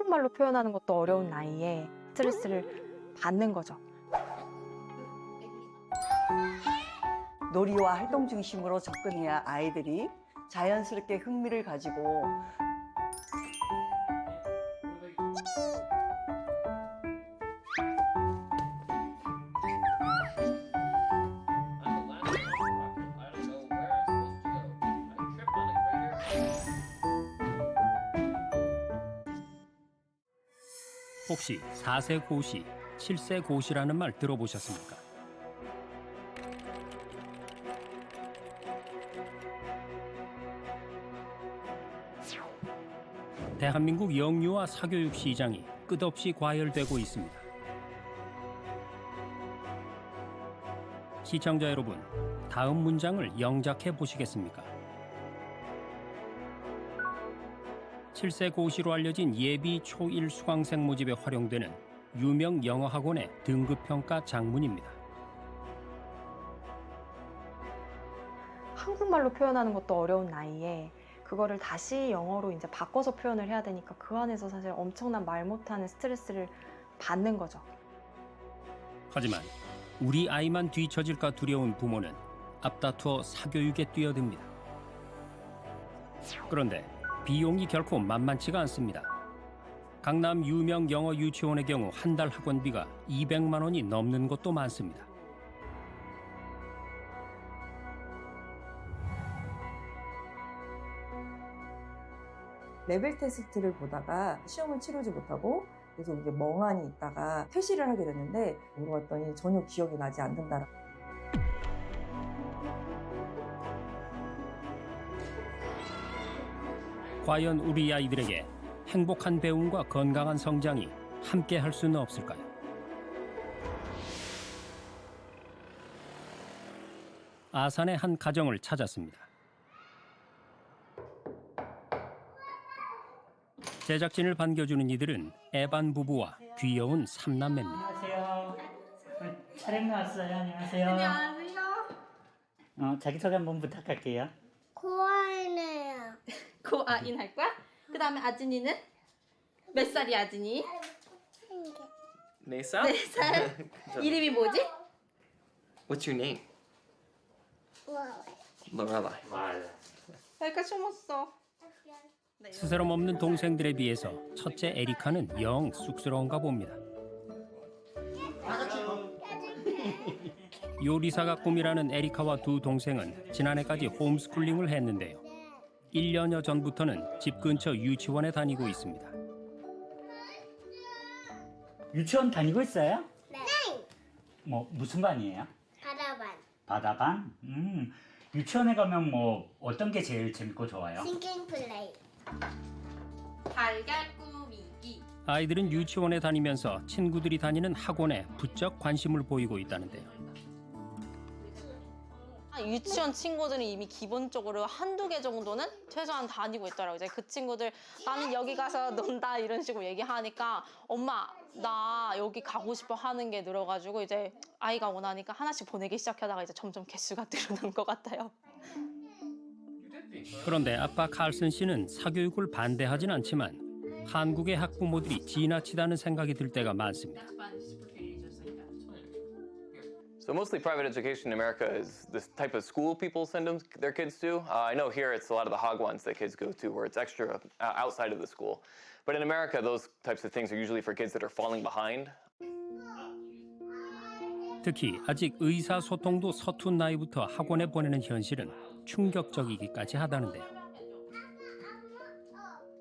한국말로 표현하는 것도 어려운 나이에 스트레스를 받는 거죠. 놀이와 활동 중심으로 접근해야 아이들이 자연스럽게 흥미를 가지고 혹시 4세 고시, 7세 고시라는 말 들어보셨습니까? 대한민국 영유아 사교육 시장이 끝없이 과열되고 있습니다. 시청자 여러분, 다음 문장을 영작해 보시겠습니까? 7세 고시로 알려진 예비 초1 수강생 모집에 활용되는 유명 영어 학원의 등급평가 장문입니다. 한국말로 표현하는 것도 어려운 나이에 그거를 다시 영어로 이제 바꿔서 표현을 해야 되니까 그 안에서 사실 엄청난 말 못하는 스트레스를 받는 거죠. 하지만 우리 아이만 뒤처질까 두려운 부모는 앞다투어 사교육에 뛰어듭니다. 그런데 비용이 결코 만만치가 않습니다. 강남 유명 영어 유치원의 경우 한 달 학원비가 200만 원이 넘는 곳도 많습니다. 레벨 테스트를 보다가 시험을 치르지 못하고 계속 이제 멍하니 있다가 퇴실을 하게 됐는데 물어봤더니 전혀 기억이 나지 않는다. 과연 우리 아이들에게 행복한 배움과 건강한 성장이 함께 할 수는 없을까요? 아산의 한 가정을 찾았습니다. 제작진을 반겨주는 이들은 에반 부부와 귀여운 삼남매입니다. 안녕하세요. 촬영 나왔어요. 안녕하세요. 안녕하세요. 자기소개 한번 부탁할게요. 고아이네요. 고아인 할 거야? 그 다음에 아진이는? 몇 살이 아진이? 4살? 4살? 이름이 뭐지? What's your name? Lorelai. 여기까지 숨었어. 스스럼 없는 동생들에 비해서 첫째 에리카는 영 쑥스러운가 봅니다. 요리사가 꿈이라는 에리카와 두 동생은 지난해까지 홈스쿨링을 했는데요. 1년여 전부터는 집 근처 유치원에 다니고 있습니다. 유치원 다니고 있어요? 네. 뭐 무슨 반이에요? 바라반. 바다반? 유치원에 가면 뭐 어떤 게 제일 재밌고 좋아요? 싱킹 플레이. 달걀 꾸미기. 아이들은 유치원에 다니면서 친구들이 다니는 학원에 부쩍 관심을 보이고 있다는데요. 유치원 친구들은 이미 기본적으로 한두 개 정도는 최소한 다니고 있더라고요. 이제 그 친구들 나는 여기 가서 논다 이런 식으로 얘기하니까 엄마 나 여기 가고 싶어 하는 게 늘어가지고 이제 아이가 원하니까 하나씩 보내기 시작하다가 이제 점점 개수가 늘어난 것 같아요. 그런데 아빠 칼슨 씨는 사교육을 반대하진 않지만 한국의 학부모들이 지나치다는 생각이 들 때가 많습니다. So mostly private education in America is this type of school people send their kids to. I know here it's a lot of the Hagwons that kids go to where it's extra outside of the school. But in America, those types of things are usually for kids that are falling behind. 특히 아직 의사소통도 서툰 나이부터 학원에 보내는 현실은 충격적이기까지 하다는데요.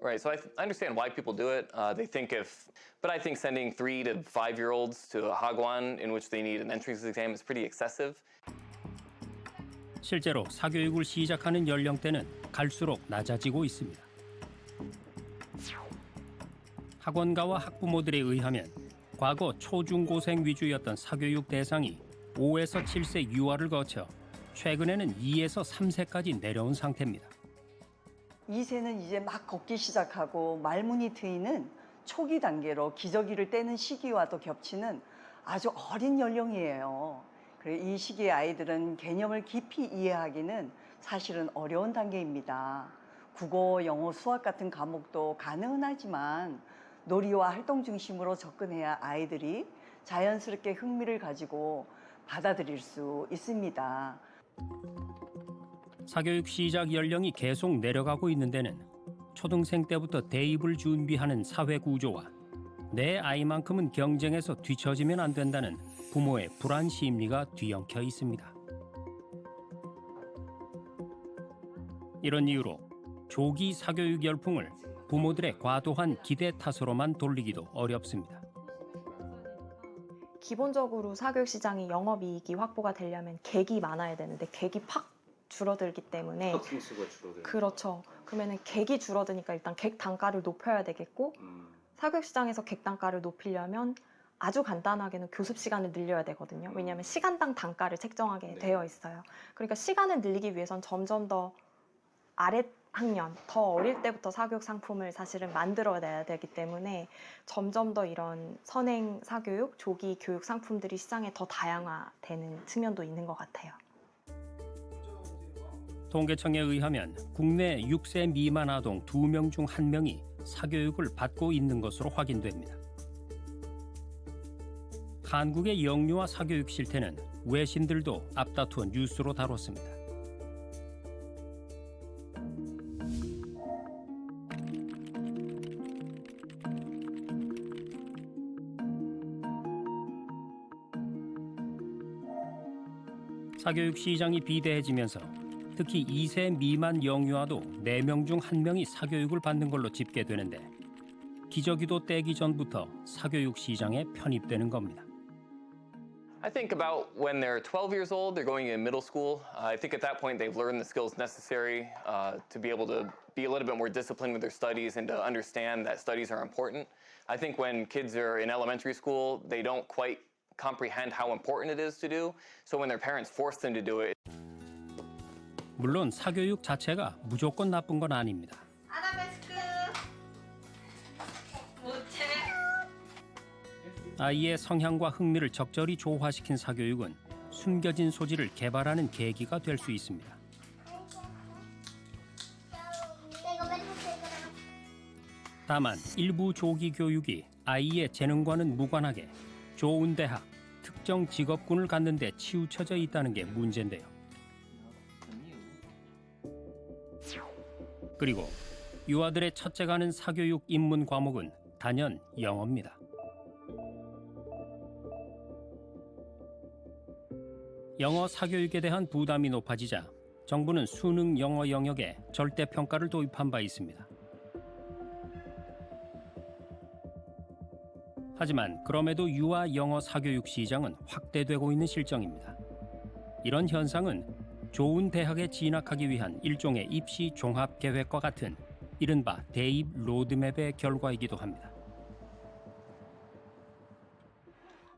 Right, so I understand why people do it. But I think sending 3 to 5-year-olds to a Hagwon in which they need an entrance exam is pretty excessive. 실제로 사교육을 시작하는 연령대는 갈수록 낮아지고 있습니다. 학원가와 학부모들에 의하면 과거 초중고생 위주였던 사교육 대상이 5에서 7세 유아를 거쳐 최근에는 2에서 3세까지 내려온 상태입니다. 2세는 이제 막 걷기 시작하고 말문이 트이는 초기 단계로 기저귀를 떼는 시기와도 겹치는 아주 어린 연령이에요. 그래서 이 시기의 아이들은 개념을 깊이 이해하기는 사실은 어려운 단계입니다. 국어, 영어, 수학 같은 과목도 가능은 하지만 놀이와 활동 중심으로 접근해야 아이들이 자연스럽게 흥미를 가지고 받아들일 수 있습니다. 사교육 시작 연령이 계속 내려가고 있는 데는 초등생 때부터 대입을 준비하는 사회 구조와 내 아이만큼은 경쟁에서 뒤처지면 안 된다는 부모의 불안 심리가 뒤엉켜 있습니다. 이런 이유로 조기 사교육 열풍을 부모들의 과도한 기대 탓으로만 돌리기도 어렵습니다. 기본적으로 사교육 시장이 영업이익이 확보가 되려면 객이 많아야 되는데 객이 팍 줄어들기 때문에 수가 줄어들고. 그렇죠. 그러면은 객이 줄어드니까 일단 객 단가를 높여야 되겠고 사교육 시장에서 객 단가를 높이려면 아주 간단하게는 교습 시간을 늘려야 되거든요. 왜냐하면 시간당 단가를 책정하게 되어 있어요. 그러니까 시간을 늘리기 위해선 점점 더 아래 학년, 더 어릴 때부터 사교육 상품을 사실은 만들어내야 되기 때문에 점점 더 이런 선행 사교육, 조기 교육 상품들이 시장에 더 다양화되는 측면도 있는 것 같아요. 통계청에 의하면 국내 6세 미만 아동 2명 중 1명이 사교육을 받고 있는 것으로 확인됩니다. 한국의 영유아 사교육 실태는 외신들도 앞다투어 뉴스로 다뤘습니다. 사교육 시장이 비대해지면서 특히 2세 미만 영유아도 4명 중 1명이 사교육을 받는 걸로 집계되는데 기저귀도 떼기 전부터 사교육 시장에 편입되는 겁니다. I think about when they're 12 years old, they're going in middle school. I think at that point they've learned the skills necessary to be able to be a little bit more disciplined with their studies and to understand that studies are important. I think when kids are in elementary school, they don't quite comprehend how important it is to do. So when their parents force them to do it. 물론 사교육 자체가 무조건 나쁜 건 아닙니다. 아이의 성향과 흥미를 적절히 조화시킨 사교육은 숨겨진 소질을 개발하는 계기가 될 수 있습니다. 다만 일부 조기 교육이 아이의 재능과는 무관하게 좋은 대학, 특정 직업군을 갖는 데 치우쳐져 있다는 게 문제인데요. 그리고 유아들의 첫째가 하는 사교육 입문 과목은 단연 영어입니다. 영어 사교육에 대한 부담이 높아지자 정부는 수능 영어 영역에 절대평가를 도입한 바 있습니다. 하지만 그럼에도 유아 영어 사교육 시장은 확대되고 있는 실정입니다. 이런 현상은 좋은 대학에 진학하기 위한 일종의 입시 종합 계획과 같은 이른바 대입 로드맵의 결과이기도 합니다.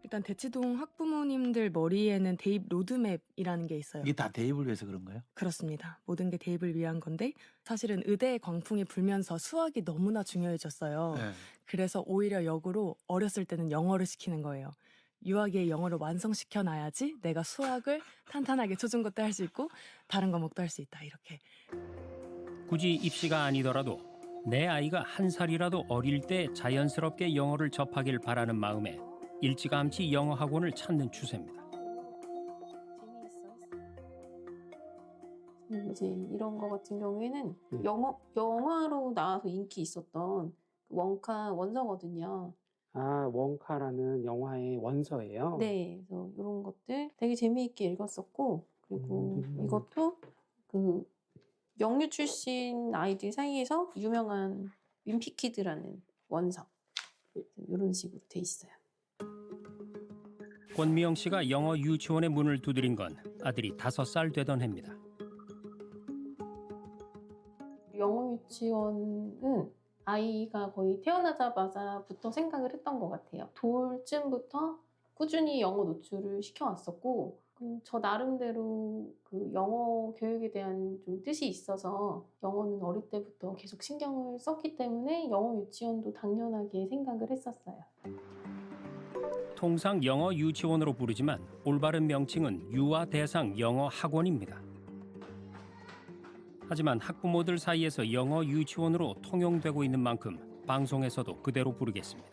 일단 대치동 학부모님들 머리에는 대입 로드맵이라는 게 있어요. 이게 다 대입을 위해서 그런 거예요? 그렇습니다. 모든 게 대입을 위한 건데 사실은 의대의 광풍이 불면서 수학이 너무나 중요해졌어요. 네. 그래서 오히려 역으로 어렸을 때는 영어를 시키는 거예요. 유아기의 영어를 완성시켜놔야지 내가 수학을 탄탄하게 초중고 때 할 수 있고 다른 과목도 할 수 있다. 이렇게. 굳이 입시가 아니더라도 내 아이가 한 살이라도 어릴 때 자연스럽게 영어를 접하길 바라는 마음에 일찌감치 영어 학원을 찾는 추세입니다. 이제 이런 거 같은 경우에는 영화로 나와서 인기 있었던 원카 원서거든요. 아, 원카라는 영화의 원서예요? 네, 그래서 이런 것들 되게 재미있게 읽었었고, 그리고 이것도 그 영유 출신 아이들 사이에서 유명한 윈피키드라는 원서 이런 식으로 돼 있어요. 권미영 씨가 영어 유치원의 문을 두드린 건 아들이 5살 되던 해입니다. 영어 유치원은 아이가 거의 태어나자마자부터 생각을 했던 것 같아요. 돌쯤부터 꾸준히 영어 노출을 시켜왔었고, 저 나름대로 그 영어 교육에 대한 좀 뜻이 있어서 영어는 어릴 때부터 계속 신경을 썼기 때문에 영어 유치원도 당연하게 생각을 했었어요. 통상 영어 유치원으로 부르지만 올바른 명칭은 유아 대상 영어 학원입니다. 하지만 학부모들 사이에서 영어 유치원으로 통용되고 있는 만큼 방송에서도 그대로 부르겠습니다.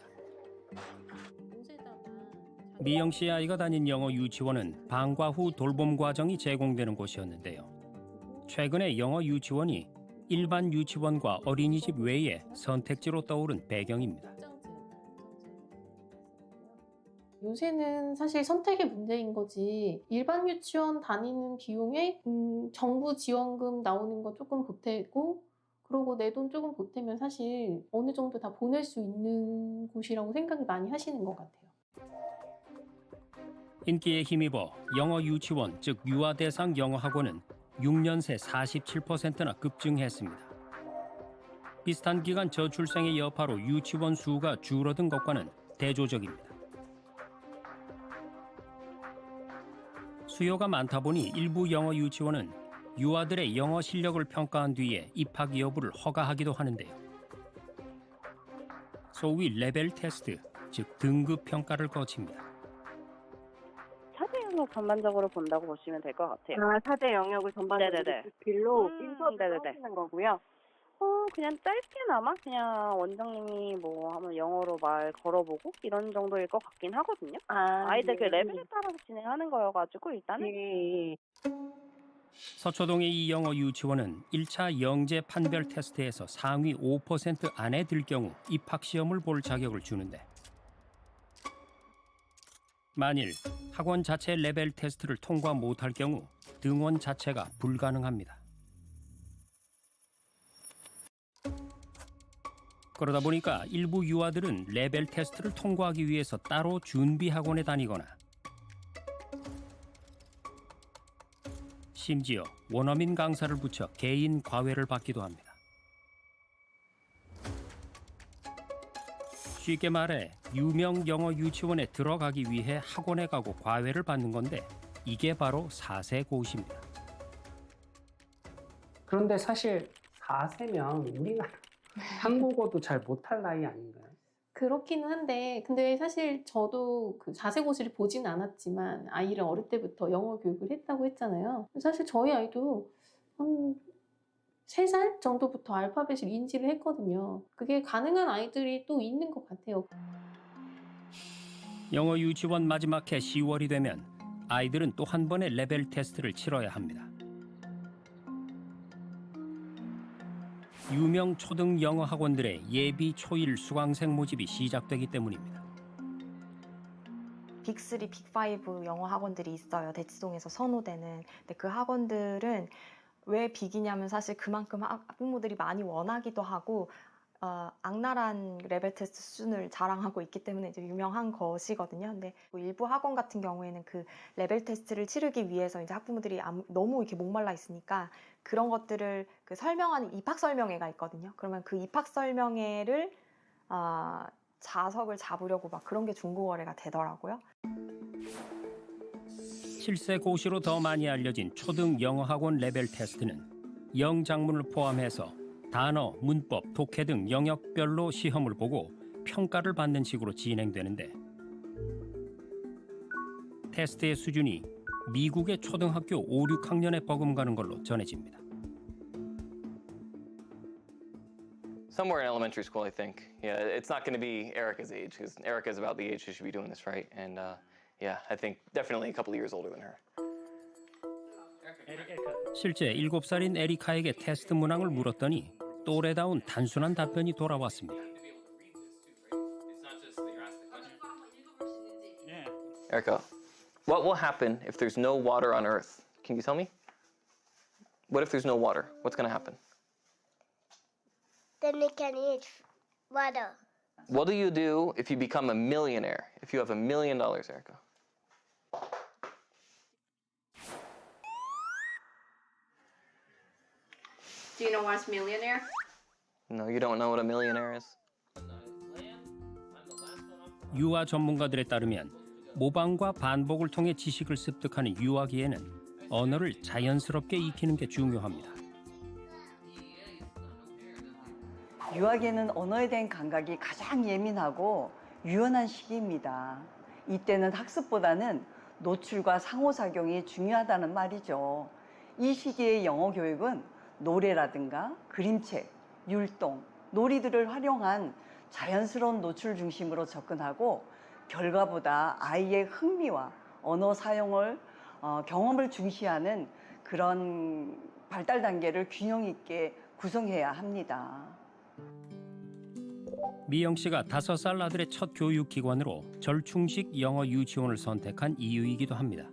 미영 씨의 아이가 다닌 영어 유치원은 방과 후 돌봄 과정이 제공되는 곳이었는데요. 최근에 영어 유치원이 일반 유치원과 어린이집 외에 선택지로 떠오른 배경입니다. 요새는 사실 선택의 문제인 거지 일반 유치원 다니는 비용에 정부 지원금 나오는 거 조금 보태고 그러고 내 돈 조금 보태면 사실 어느 정도 다 보낼 수 있는 곳이라고 생각을 많이 하시는 것 같아요. 인기에 힘입어 영어 유치원, 즉 유아 대상 영어 학원은 6년 새 47%나 급증했습니다. 비슷한 기간 저출생의 여파로 유치원 수가 줄어든 것과는 대조적입니다. 수요가 많다 보니 일부 영어 유치원은 유아들의 영어 실력을 평가한 뒤에 입학 여부를 허가하기도 하는데요. 소위 레벨 테스트, 즉 등급 평가를 거칩니다. 사대 영역 전반적으로 본다고 보시면 될 것 같아요. 아, 사대 영역을 전반적으로 빌로 인터뷰를 하시는 거고요. 그냥 짧게나마 그냥 원장님이 뭐 한번 영어로 말 걸어보고 이런 정도일 것 같긴 하거든요. 아이들 그 레벨에 따라서 진행하는 거여가지고 일단은. 서초동의 이 영어 유치원은 1차 영재 판별 테스트에서 상위 5% 안에 들 경우 입학 시험을 볼 자격을 주는데 만일 학원 자체 레벨 테스트를 통과 못할 경우 등원 자체가 불가능합니다. 그러다 보니까 일부 유아들은 레벨 테스트를 통과하기 위해서 따로 준비 학원에 다니거나 심지어 원어민 강사를 붙여 개인 과외를 받기도 합니다. 쉽게 말해 유명 영어 유치원에 들어가기 위해 학원에 가고 과외를 받는 건데 이게 바로 4세 고시입니다. 그런데 사실 4세면 우리나라 한국어도 잘 못할 나이 아닌가요? 그렇기는 한데 근데 사실 저도 그 4세 고시를 보진 않았지만 아이를 어릴 때부터 영어 교육을 했다고 했잖아요. 사실 저희 아이도 한 3살 정도부터 알파벳을 인지를 했거든요. 그게 가능한 아이들이 또 있는 것 같아요. 영어 유치원 마지막 해 10월이 되면 아이들은 또 한 번의 레벨 테스트를 치러야 합니다. 유명 초등 영어 학원들의 예비 초일 수강생 모집이 시작되기 때문입니다. 빅3, 빅5 영어 학원들이 있어요. 대치동에서 선호되는. 근데 그 학원들은 왜 빅이냐면 사실 그만큼 학부모들이 많이 원하기도 하고 악랄한 레벨 테스트 수준을 자랑하고 있기 때문에 이제 유명한 것이거든요. 근데 뭐 일부 학원 같은 경우에는 그 레벨 테스트를 치르기 위해서 이제 학부모들이 너무 이렇게 목말라 있으니까 그런 것들을 그 설명하는 입학 설명회가 있거든요. 그러면 그 입학 설명회를 자석을 잡으려고 막 그런 게 중고거래가 되더라고요. 실세 고시로 더 많이 알려진 초등 영어 학원 레벨 테스트는 영작문을 포함해서 단어, 문법, 독해 등 영역별로 시험을 보고 평가를 받는 식으로 진행되는데 테스트의 수준이 미국의 초등학교 5, 6학년에 버금가는 걸로 전해집니다. Somewhere in elementary school, I think. Yeah, it's not going to be Erica's age because Erica is about the age she should be doing this, right? And yeah, I think definitely a couple of years older than her. 실제 7살인 에리카에게 테스트 문항을 물었더니 또래다운 단순한 답변이 돌아왔습니다. Erica, what will happen if there's no water on Earth? Can you tell me? What if there's no water? What's going to happen? Then they can eat water. What do you do if you become a millionaire? If you have $1 million, Erica? Do you know what's millionaire? No, you don't know what a millionaire is? 유아 전문가들에 따르면 모방과 반복을 통해 지식을 습득하는 유아기에는 언어를 자연스럽게 익히는 게 중요합니다. 유아기는 언어에 대한 감각이 가장 예민하고 유연한 시기입니다. 이때는 학습보다는 노출과 상호작용이 중요하다는 말이죠. 이 시기의 영어 교육은 노래라든가 그림책, 율동, 놀이들을 활용한 자연스러운 노출 중심으로 접근하고 결과보다 아이의 흥미와 언어 사용을 경험을 중시하는 그런 발달 단계를 균형 있게 구성해야 합니다. 미영 씨가 5살 아들의 첫 교육기관으로 절충식 영어 유치원을 선택한 이유이기도 합니다.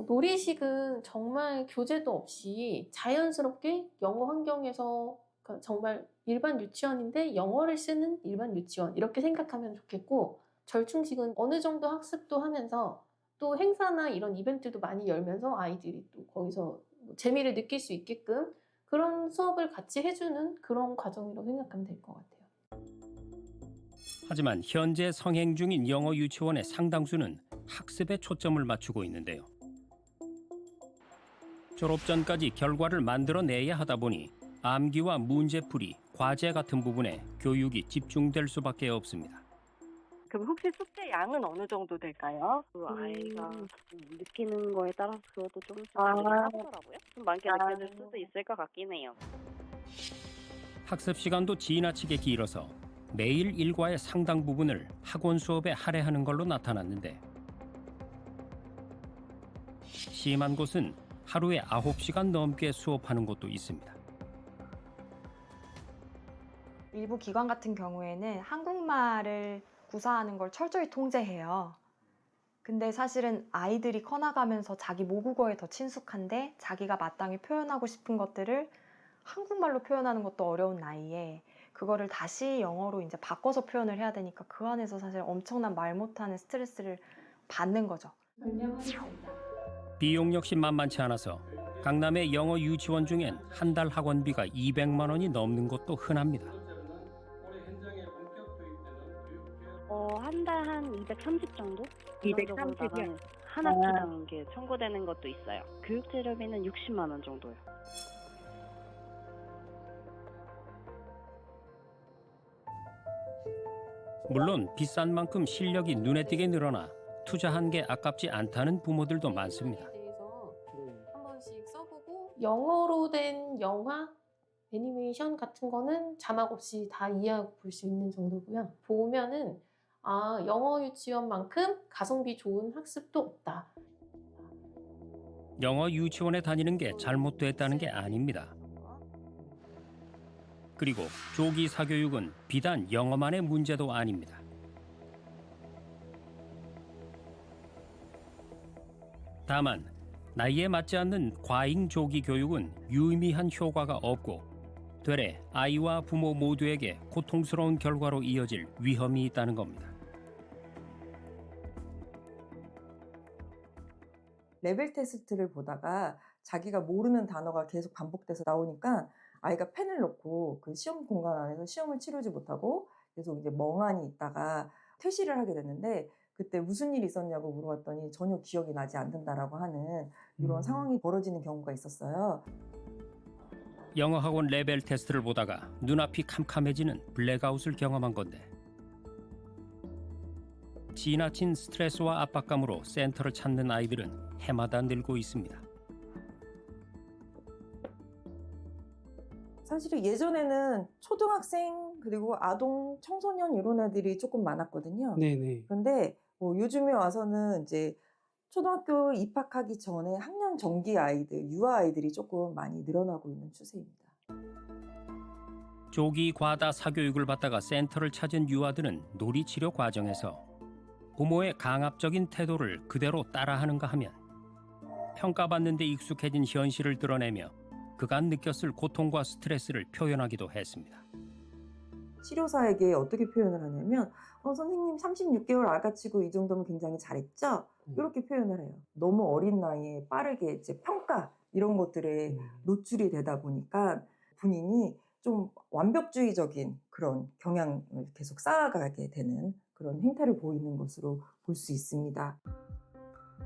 놀이식은 정말 교재도 없이 자연스럽게 영어 환경에서 그러니까 정말 일반 유치원인데 영어를 쓰는 일반 유치원 이렇게 생각하면 좋겠고, 절충식은 어느 정도 학습도 하면서 또 행사나 이런 이벤트도 많이 열면서 아이들이 또 거기서 재미를 느낄 수 있게끔 그런 수업을 같이 해주는 그런 과정이라고 생각하면 될 것 같아요. 하지만 현재 성행 중인 영어 유치원의 상당수는 학습에 초점을 맞추고 있는데요. 졸업 전까지 결과를 만들어내야 하다 보니 암기와 문제풀이, 과제 같은 부분에 교육이 집중될 수밖에 없습니다. 그럼 혹시 숙제 양은 어느 정도 될까요? 그 아이가 느끼는 거에 따라서 그것도 좀 다르긴 하더라고요. 좀 많게 느껴질 수도 있을 것 같긴 해요. 학습 시간도 지나치게 길어서 매일 일과의 상당 부분을 학원 수업에 할애하는 걸로 나타났는데, 심한 곳은 하루에 9시간 넘게 수업하는 곳도 있습니다. 일부 기관 같은 경우에는 한국말을 구사하는 걸 철저히 통제해요. 근데 사실은 아이들이 커나가면서 자기 모국어에 더 친숙한데 자기가 마땅히 표현하고 싶은 것들을 한국말로 표현하는 것도 어려운 나이에 그거를 다시 영어로 이제 바꿔서 표현을 해야 되니까 그 안에서 사실 엄청난 말 못하는 스트레스를 받는 거죠. 비용 역시 만만치 않아서 강남의 영어 유치원 중엔 한 달 학원비가 200만 원이 넘는 곳도 흔합니다. 한 달 한 230 정도? 230이요? 한 학기당 이게 청구되는 것도 있어요. 교육 재료비는 60만 원 정도요. 물론 비싼 만큼 실력이 눈에 띄게 늘어나 투자한 게 아깝지 않다는 부모들도 많습니다. 한 번씩 써보고 영어로 된 영화, 애니메이션 같은 거는 자막 없이 다 이해하고 볼 수 있는 정도고요. 보면은 영어 유치원만큼 가성비 좋은 학습도 없다. 영어 유치원에 다니는 게 잘못됐다는 게 아닙니다. 그리고 조기 사교육은 비단 영어만의 문제도 아닙니다. 다만 나이에 맞지 않는 과잉 조기 교육은 유의미한 효과가 없고 되레 아이와 부모 모두에게 고통스러운 결과로 이어질 위험이 있다는 겁니다. 레벨 테스트를 보다가 자기가 모르는 단어가 계속 반복돼서 나오니까 아이가 펜을 놓고 그 시험 공간 안에서 시험을 치르지 못하고 계속 이제 멍하니 있다가 퇴실을 하게 됐는데, 그때 무슨 일이 있었냐고 물어봤더니 전혀 기억이 나지 않는다라고 하는 이런 상황이 벌어지는 경우가 있었어요. 영어 학원 레벨 테스트를 보다가 눈앞이 캄캄해지는 블랙아웃을 경험한 건데, 지나친 스트레스와 압박감으로 센터를 찾는 아이들은 해마다 늘고 있습니다. 사실 예전에는 초등학생 그리고 아동, 청소년 이런 애들이 조금 많았거든요. 네네. 그런데 요즘에 와서는 이제 초등학교 입학하기 전에 학년 정기 아이들, 유아 아이들이 조금 많이 늘어나고 있는 추세입니다. 조기 과다 사교육을 받다가 센터를 찾은 유아들은 놀이치료 과정에서 부모의 강압적인 태도를 그대로 따라하는가 하면 평가받는 데 익숙해진 현실을 드러내며 그간 느꼈을 고통과 스트레스를 표현하기도 했습니다. 치료사에게 어떻게 표현을 하냐면 선생님 36개월 아가치고 이 정도면 굉장히 잘했죠? 이렇게 표현을 해요. 너무 어린 나이에 빠르게 이제 평가 이런 것들에 노출이 되다 보니까 본인이 좀 완벽주의적인 그런 경향을 계속 쌓아가게 되는 그런 행태를 보이는 것으로 볼 수 있습니다.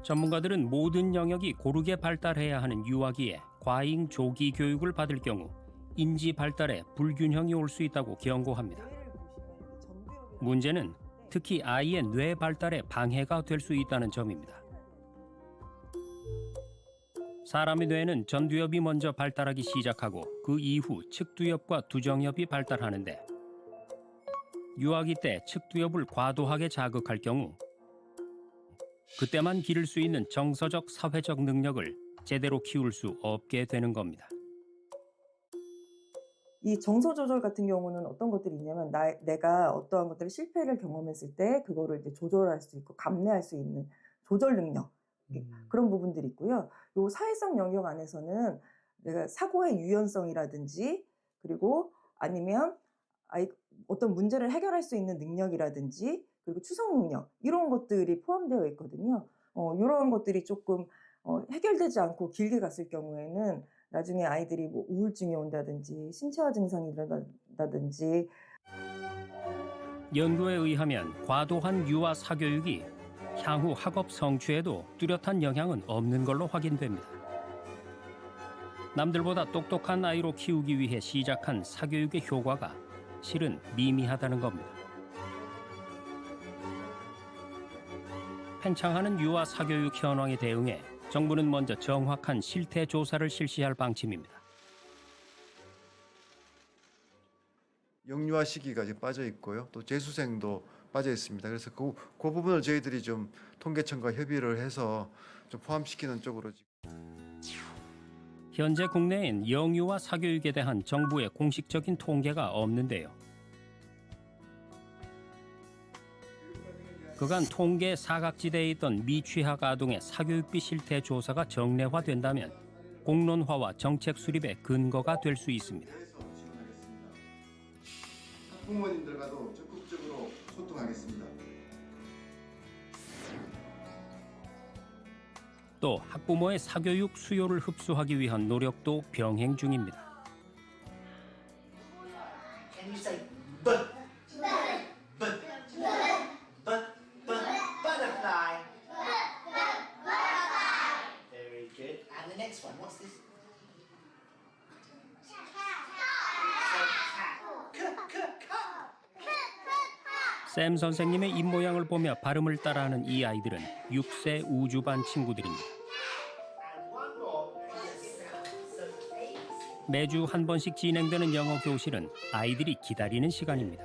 전문가들은 모든 영역이 고르게 발달해야 하는 유아기에 과잉 조기 교육을 받을 경우 인지 발달에 불균형이 올 수 있다고 경고합니다. 문제는 특히 아이의 뇌 발달에 방해가 될 수 있다는 점입니다. 사람의 뇌는 전두엽이 먼저 발달하기 시작하고 그 이후 측두엽과 두정엽이 발달하는데 유아기 때 측두엽을 과도하게 자극할 경우 그때만 기를 수 있는 정서적, 사회적 능력을 제대로 키울 수 없게 되는 겁니다. 이 정서 조절 같은 경우는 어떤 것들이 있냐면 내가 어떠한 것들을 실패를 경험했을 때 그거를 이제 조절할 수 있고 감내할 수 있는 조절 능력 그런 부분들이 있고요. 요 사회성 영역 안에서는 내가 사고의 유연성이라든지 그리고 아니면 어떤 문제를 해결할 수 있는 능력이라든지 그리고 추성 능력 이런 것들이 포함되어 있거든요. 이런 것들이 조금 해결되지 않고 길게 갔을 경우에는 나중에 아이들이 뭐 우울증이 온다든지 신체화 증상이 일어난다든지. 연구에 의하면 과도한 유아 사교육이 향후 학업 성취에도 뚜렷한 영향은 없는 걸로 확인됩니다. 남들보다 똑똑한 아이로 키우기 위해 시작한 사교육의 효과가 실은 미미하다는 겁니다. 팽창하는 유아 사교육 현황에 대응해 정부는 먼저 정확한 실태 조사를 실시할 방침입니다. 영유아 시기가 지금 빠져 있고요. 또 재수생도 빠져 있습니다. 그래서 그 부분을 저희들이 좀 통계청과 협의를 해서 좀 포함시키는 쪽으로. 현재 국내엔 영유아 사교육에 대한 정부의 공식적인 통계가 없는데요. 그간 통계 사각지대에 있던 미취학 아동의 사교육비 실태 조사가 정례화된다면 공론화와 정책 수립의 근거가 될 수 있습니다. 부모님들과도 적극적으로 소통하겠습니다. 또 학부모의 사교육 수요를 흡수하기 위한 노력도 병행 중입니다. 샘 선생님의 입모양을 보며 발음을 따라하는 이 아이들은 6세 우주반 친구들입니다. 매주 한 번씩 진행되는 영어 교실은 아이들이 기다리는 시간입니다.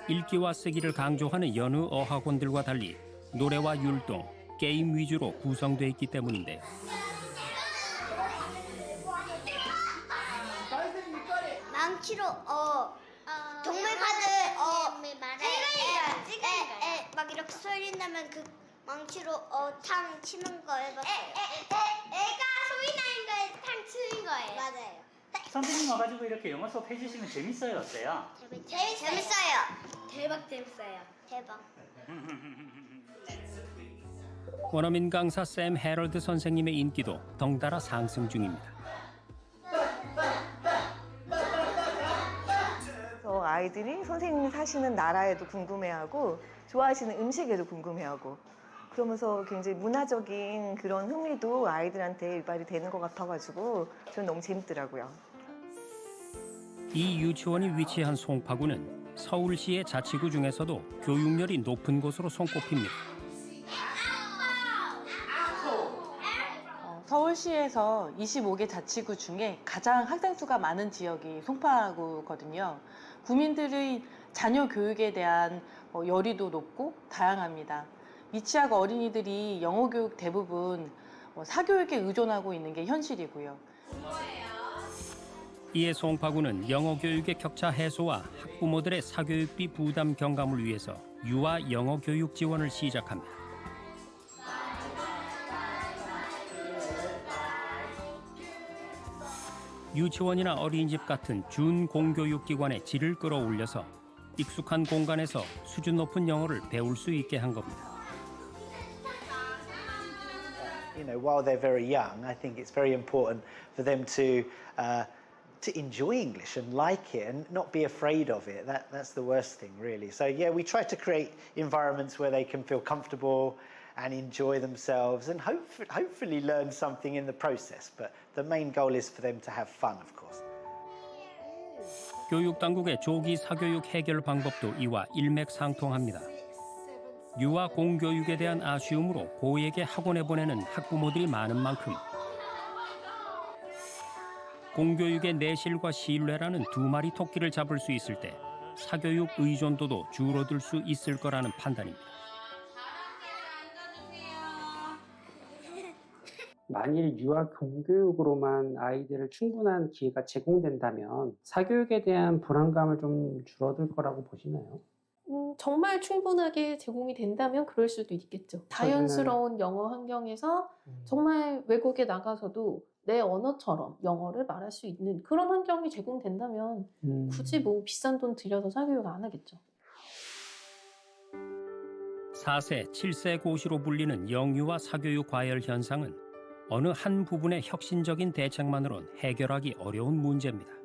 읽기와 쓰기를 강조하는 여느 어학원들과 달리 노래와 율동, 게임 위주로 구성되어 있기 때문인데요. 망치로 동물 카드 막 이렇게 소리 나면 그 망치로 탕 치는 거 해봤어요. 애가 소리 나는 거에 탕 치는 거예요. 맞아요. 선생님 와가지고 이렇게 영어 수업 해주시면 재밌어요, 어때요? 재밌어요. 대박 재밌어요. 대박. 원어민 강사 샘 해럴드 선생님의 인기도 덩달아 상승 중입니다. 아이들이 선생님이 사시는 나라에도 궁금해하고 좋아하시는 음식에도 궁금해하고 그러면서 굉장히 문화적인 그런 흥미도 아이들한테 유발이 되는 것 같아가지고 저는 너무 재밌더라고요. 이 유치원이 위치한 송파구는 서울시의 자치구 중에서도 교육열이 높은 곳으로 손꼽힙니다. 서울시에서 25개 자치구 중에 가장 학생 수가 많은 지역이 송파구거든요. 구민들의 자녀 교육에 대한 열의도 높고 다양합니다. 미취학 어린이들이 영어 교육 대부분 사교육에 의존하고 있는 게 현실이고요. 이에 송파구는 영어 교육의 격차 해소와 학부모들의 사교육비 부담 경감을 위해서 유아 영어 교육 지원을 시작합니다. 유치원이나 어린이집 같은 준공교육기관의 질을 끌어올려서 익숙한 공간에서 수준 높은 영어를 배울 수 있게 한 겁니다. You know, while they're very young, I think it's very important for them to enjoy English and like it and not be afraid of it. That's the worst thing, really. So yeah, we try to create environments where they can feel comfortable and enjoy themselves and hopefully learn something in the process. But the main goal is for them to have fun, of course. 교육 당국의 조기 사교육 해결 방법도 이와 일맥상통합니다. 유아 공교육에 대한 아쉬움으로 고에게 학원에 보내는 학부모들이 많은 만큼 공교육의 내실과 신뢰라는 두 마리 토끼를 잡을 수 있을 때 사교육 의존도도 줄어들 수 있을 거라는 판단입니다. 만일 유아 공교육으로만 아이들을 충분한 기회가 제공된다면 사교육에 대한 불안감을 좀 줄어들 거라고 보시나요? 정말 충분하게 제공이 된다면 그럴 수도 있겠죠. 자연스러운 영어 환경에서 정말 외국에 나가서도 내 언어처럼 영어를 말할 수 있는 그런 환경이 제공된다면 굳이 뭐 비싼 돈 들여서 사교육 안 하겠죠. 4세, 7세 고시로 불리는 영유아 사교육 과열 현상은 어느 한 부분의 혁신적인 대책만으론 해결하기 어려운 문제입니다.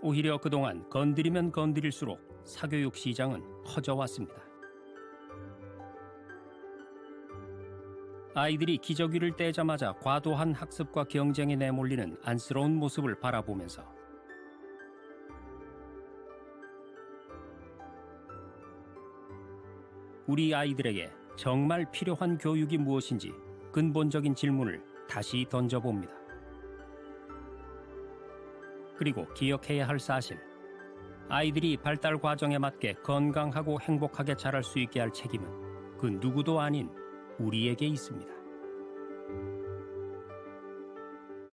오히려 그동안 건드리면 건드릴수록 사교육 시장은 커져왔습니다. 아이들이 기저귀를 떼자마자 과도한 학습과 경쟁에 내몰리는 안쓰러운 모습을 바라보면서 우리 아이들에게 정말 필요한 교육이 무엇인지 근본적인 질문을 다시 던져봅니다. 그리고 기억해야 할 사실, 아이들이 발달 과정에 맞게 건강하고 행복하게 자랄 수 있게 할 책임은 그 누구도 아닌 우리에게 있습니다.